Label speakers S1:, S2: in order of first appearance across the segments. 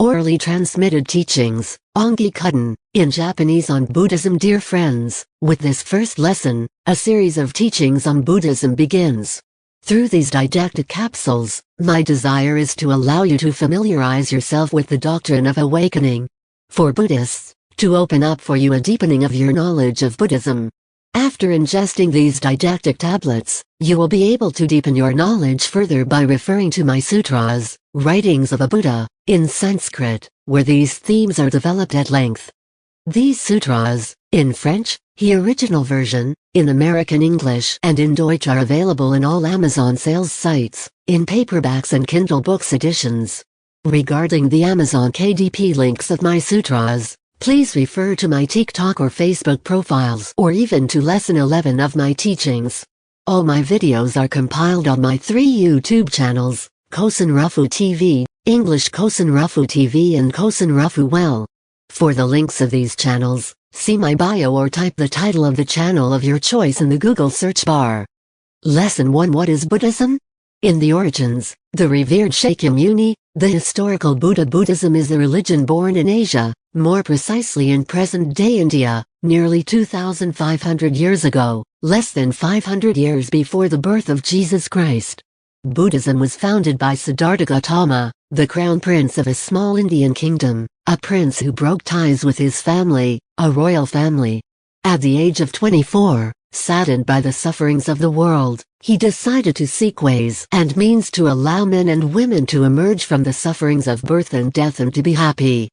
S1: Orally transmitted teachings, Ongi Kuden, in Japanese on Buddhism. Dear friends, with this first lesson, a series of teachings on Buddhism begins. Through these didactic capsules, my desire is to allow you to familiarize yourself with the doctrine of awakening. For Buddhists, to open up for you a deepening of your knowledge of Buddhism. After ingesting these didactic tablets, you will be able to deepen your knowledge further by referring to my sutras, writings of a Buddha, in Sanskrit, where these themes are developed at length. These sutras, in French, the original version, in American English and in Deutsch, are available in all Amazon sales sites, in paperbacks and Kindle books editions. Regarding the Amazon KDP links of my sutras, please refer to my TikTok or Facebook profiles or even to Lesson 11 of my teachings. All my videos are compiled on my 3 YouTube channels, Kosen Rufu TV, English Kosen Rufu TV and Kosen Rufu Well. For the links of these channels, see my bio or type the title of the channel of your choice in the Google search bar. Lesson 1. What is Buddhism? In the origins, the revered Shakyamuni, the historical Buddha. Buddhism is a religion born in Asia, more precisely in present-day India, nearly 2,500 years ago, less than 500 years before the birth of Jesus Christ. Buddhism was founded by Siddhartha Gautama, the crown prince of a small Indian kingdom, a prince who broke ties with his family, a royal family. At the age of 24, saddened by the sufferings of the world, he decided to seek ways and means to allow men and women to emerge from the sufferings of birth and death and to be happy.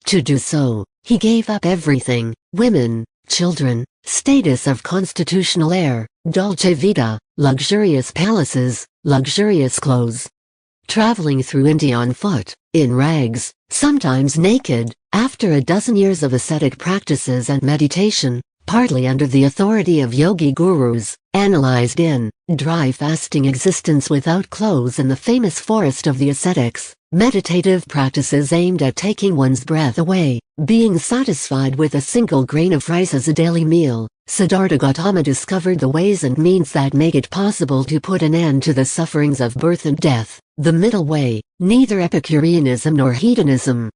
S1: To do so, he gave up everything: women, children, status of constitutional heir, dolce vita, luxurious palaces, luxurious clothes. Traveling through India on foot, in rags, sometimes naked, after a dozen years of ascetic practices and meditation, partly under the authority of yogi gurus, analyzed in dry fasting existence without clothes in the famous forest of the ascetics, meditative practices aimed at taking one's breath away, being satisfied with a single grain of rice as a daily meal, Siddhartha Gautama discovered the ways and means that make it possible to put an end to the sufferings of birth and death, the middle way, neither epicureanism nor hedonism.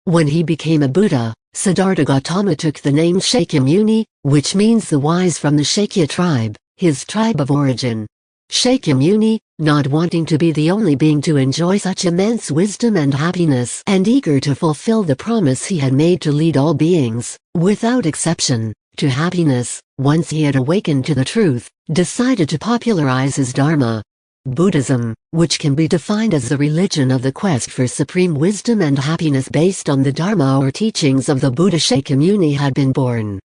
S1: When he became a Buddha, Siddhartha Gautama took the name Shakyamuni, which means the wise from the Shakya tribe, his tribe of origin. Shakyamuni, not wanting to be the only being to enjoy such immense wisdom and happiness, and eager to fulfill the promise he had made to lead all beings, without exception, to happiness, once he had awakened to the truth, decided to popularize his dharma. Buddhism, which can be defined as the religion of the quest for supreme wisdom and happiness based on the dharma or teachings of the Buddha Shakyamuni, had been born.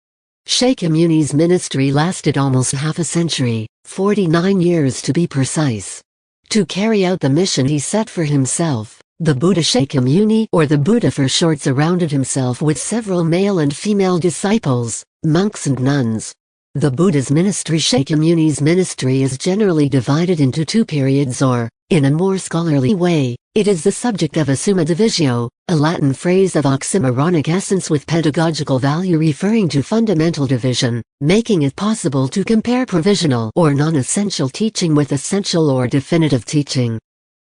S1: Shakyamuni's ministry lasted almost half a century, 49 years to be precise. To carry out the mission he set for himself, the Buddha Shakyamuni, or the Buddha for short, surrounded himself with several male and female disciples, monks and nuns. The Buddha's ministry. Shakyamuni's ministry is generally divided into 2 periods, or, in a more scholarly way, it is the subject of a summa divisio, a Latin phrase of oxymoronic essence with pedagogical value referring to fundamental division, making it possible to compare provisional or non-essential teaching with essential or definitive teaching.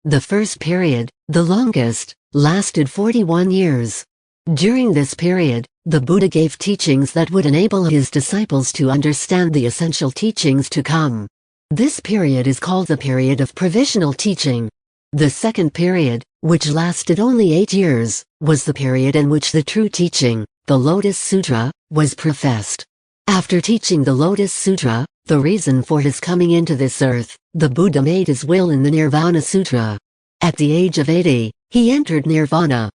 S1: The first period, the longest, lasted 41 years. During this period, the Buddha gave teachings that would enable his disciples to understand the essential teachings to come. This period is called the period of provisional teaching. The second period, which lasted only 8 years, was the period in which the true teaching, the Lotus Sutra, was professed. After teaching the Lotus Sutra, the reason for his coming into this earth, the Buddha made his will in the Nirvana Sutra. At the age of 80, he entered Nirvana.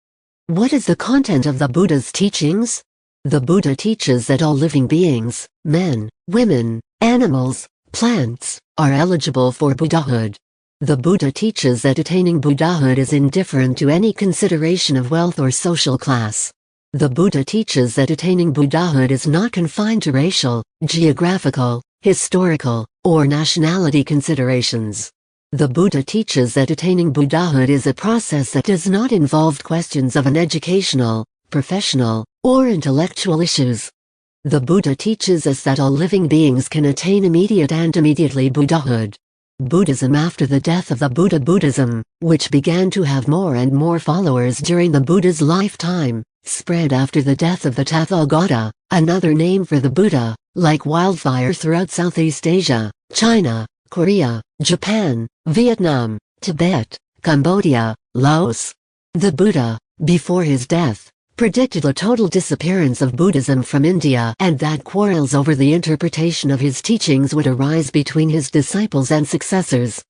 S1: What is the content of the Buddha's teachings? The Buddha teaches that all living beings, men, women, animals, plants, are eligible for Buddhahood. The Buddha teaches that attaining Buddhahood is indifferent to any consideration of wealth or social class. The Buddha teaches that attaining Buddhahood is not confined to racial, geographical, historical, or nationality considerations. The Buddha teaches that attaining Buddhahood is a process that does not involve questions of an educational, professional, or intellectual issues. The Buddha teaches us that all living beings can attain immediate and immediately Buddhahood. Buddhism after the death of the Buddha. Buddhism, which began to have more and more followers during the Buddha's lifetime, spread after the death of the Tathagata, another name for the Buddha, like wildfire throughout Southeast Asia, China, Korea, Japan, Vietnam, Tibet, Cambodia, Laos. The Buddha, before his death, predicted a total disappearance of Buddhism from India and that quarrels over the interpretation of his teachings would arise between his disciples and successors.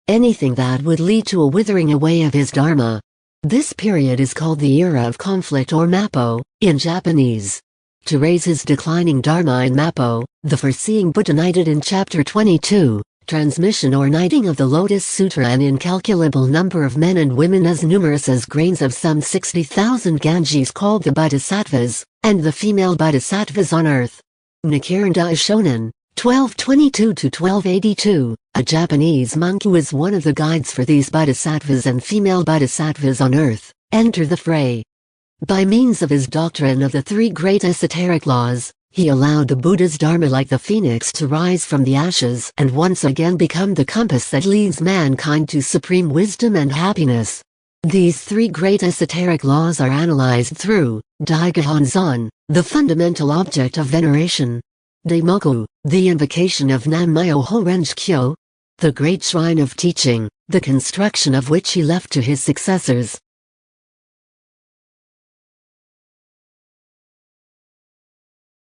S1: Anything that would lead to a withering away of his Dharma. This period is called the era of conflict or Mappo, in Japanese. To raise his declining Dharma in Mappo, the foreseeing Buddha knighted in chapter 22, transmission or knighting of the Lotus Sutra an incalculable number of men and women as numerous as grains of some 60,000 Ganges called the Bodhisattvas, and the female Bodhisattvas on earth. Nichiren Shonen, 1222–1282, a Japanese monk who is one of the guides for these Bodhisattvas and female Bodhisattvas on earth, enter the fray. By means of his doctrine of the three great esoteric laws, he allowed the Buddha's Dharma like the phoenix to rise from the ashes and once again become the compass that leads mankind to supreme wisdom and happiness. These three great esoteric laws are analyzed through Daigahanzan, the fundamental object of veneration; Daimoku, the invocation of Nam-myoho Renge-kyo, the great shrine of teaching, the construction of which he left to his successors;